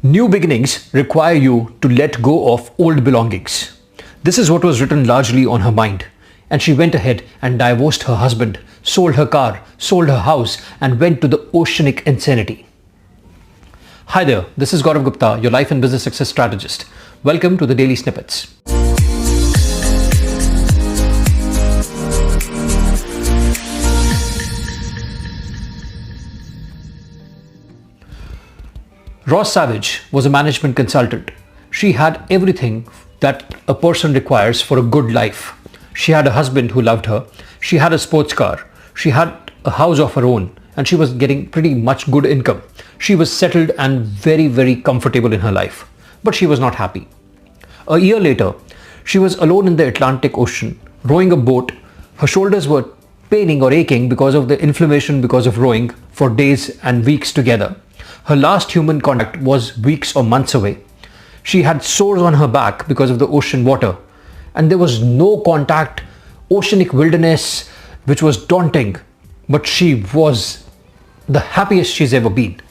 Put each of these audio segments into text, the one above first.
New beginnings require you to let go of old belongings. This is what was written largely on her mind. And she went ahead and divorced her husband, sold her car, sold her house, and went to the oceanic insanity. Hi there, this is Gaurav Gupta, your life and business success strategist. Welcome to the Daily Snippets. Roz Savage was a management consultant. She had everything that a person requires for a good life. She had a husband who loved her. She had a sports car. She had a house of her own, and she was getting pretty much good income. She was settled and very, very comfortable in her life, but she was not happy. A year later, she was alone in the Atlantic Ocean, rowing a boat. Her shoulders were paining or aching because of the inflammation because of rowing for days and weeks together. Her last human contact was weeks or months away. She had sores on her back because of the ocean water, and there was no contact, oceanic wilderness, which was daunting, but she was the happiest she's ever been.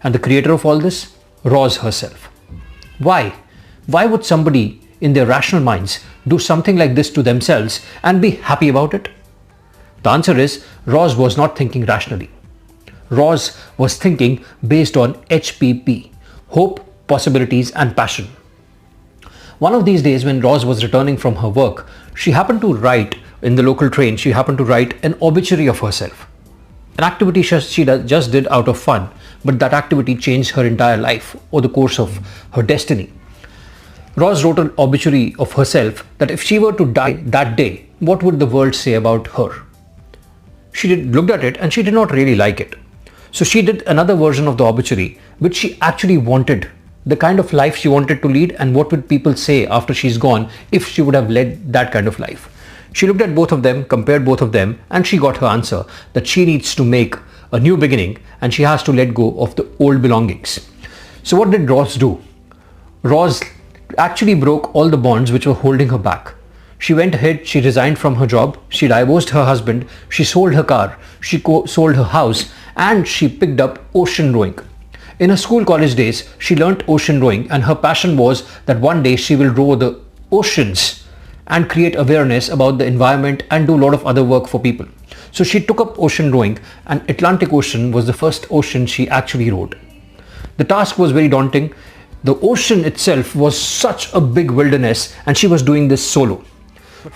And the creator of all this? Roz herself. Why? Why would somebody in their rational minds do something like this to themselves and be happy about it? The answer is, Roz was not thinking rationally. Roz was thinking based on HPP, hope, possibilities and passion. One of these days when Roz was returning from her work, she happened to write in the local train, she happened to write an obituary of herself. An activity she just did out of fun, but that activity changed her entire life or the course of her destiny. Roz wrote an obituary of herself that if she were to die that day, what would the world say about her? She looked at it and she did not really like it. So she did another version of the obituary, which she actually wanted, the kind of life she wanted to lead, and what would people say after she's gone if she would have led that kind of life. She looked at both of them, compared both of them, and she got her answer that she needs to make a new beginning and she has to let go of the old belongings. So what did Roz do? Roz actually broke all the bonds which were holding her back. She went ahead, she resigned from her job, she divorced her husband, she sold her car, she sold her house, and she picked up ocean rowing. In her school college days, she learnt ocean rowing, and her passion was that one day she will row the oceans and create awareness about the environment and do a lot of other work for people. So she took up ocean rowing, and Atlantic Ocean was the first ocean she actually rowed. The task was very daunting. The ocean itself was such a big wilderness, and she was doing this solo.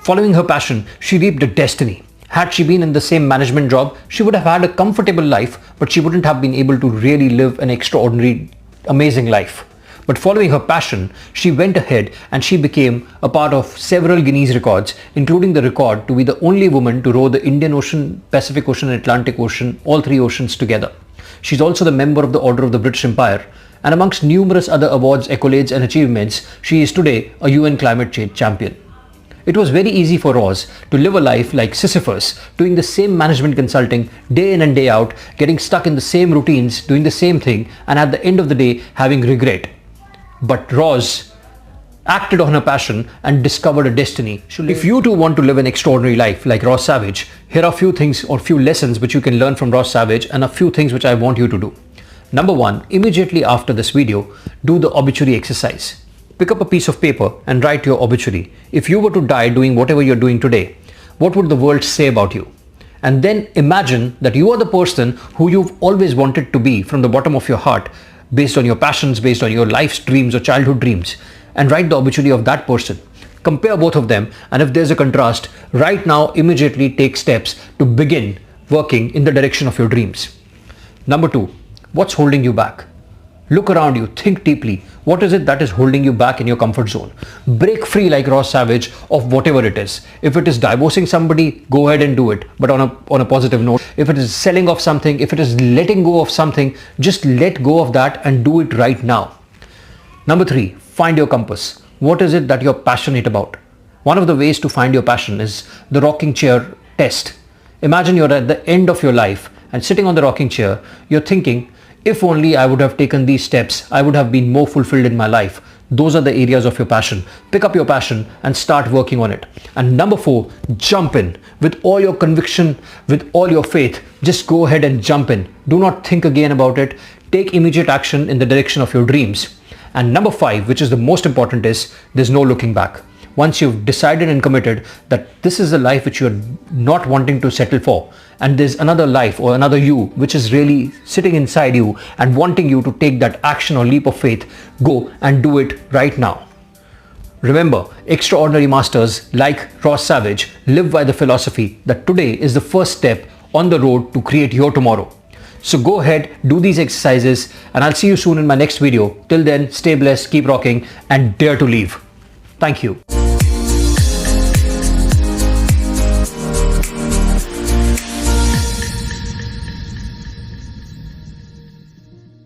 Following her passion, she reaped a destiny. Had she been in the same management job, she would have had a comfortable life, but she wouldn't have been able to really live an extraordinary, amazing life. But following her passion, she went ahead and she became a part of several Guinness records, including the record to be the only woman to row the Indian Ocean, Pacific Ocean and Atlantic Ocean, all three oceans together. She's also the member of the Order of the British Empire, and amongst numerous other awards, accolades and achievements, she is today a UN climate change champion. It was very easy for Roz to live a life like Sisyphus, doing the same management consulting day in and day out, getting stuck in the same routines, doing the same thing, and at the end of the day having regret. But Roz acted on her passion and discovered a destiny. If you too want to live an extraordinary life like Roz Savage, here are a few things or few lessons which you can learn from Roz Savage, and a few things which I want you to do. Number one, immediately after this video, do the obituary exercise. Pick up a piece of paper and write your obituary. If you were to die doing whatever you're doing today, what would the world say about you? And then imagine that you are the person who you've always wanted to be from the bottom of your heart, based on your passions, based on your life's dreams or childhood dreams, and write the obituary of that person. Compare both of them, and if there's a contrast, right now immediately take steps to begin working in the direction of your dreams. Number two, what's holding you back? Look around you, think deeply. What is it that is holding you back in your comfort zone? Break free like Roz Savage of whatever it is. If it is divorcing somebody, go ahead and do it, but on a positive note. If it is selling off something, if it is letting go of something, just let go of that and do it right now. Number three, find your compass. What is it that you're passionate about? One of the ways to find your passion is the rocking chair test. Imagine you're at the end of your life and sitting on the rocking chair, you're thinking, if only I would have taken these steps, I would have been more fulfilled in my life. Those are the areas of your passion. Pick up your passion and start working on it. And number four, jump in. with all your conviction, with all your faith. Just go ahead and jump in. Do not think again about it. Take immediate action in the direction of your dreams. And number 5, which is the most important, is there's no looking back. Once you've decided and committed that this is a life which you're not wanting to settle for, and there's another life or another you which is really sitting inside you and wanting you to take that action or leap of faith, go and do it right now. Remember, extraordinary masters like Ross Savage live by the philosophy that today is the first step on the road to create your tomorrow. So go ahead, do these exercises, and I'll see you soon in my next video. Till then, stay blessed, keep rocking, and dare to leave. Thank you.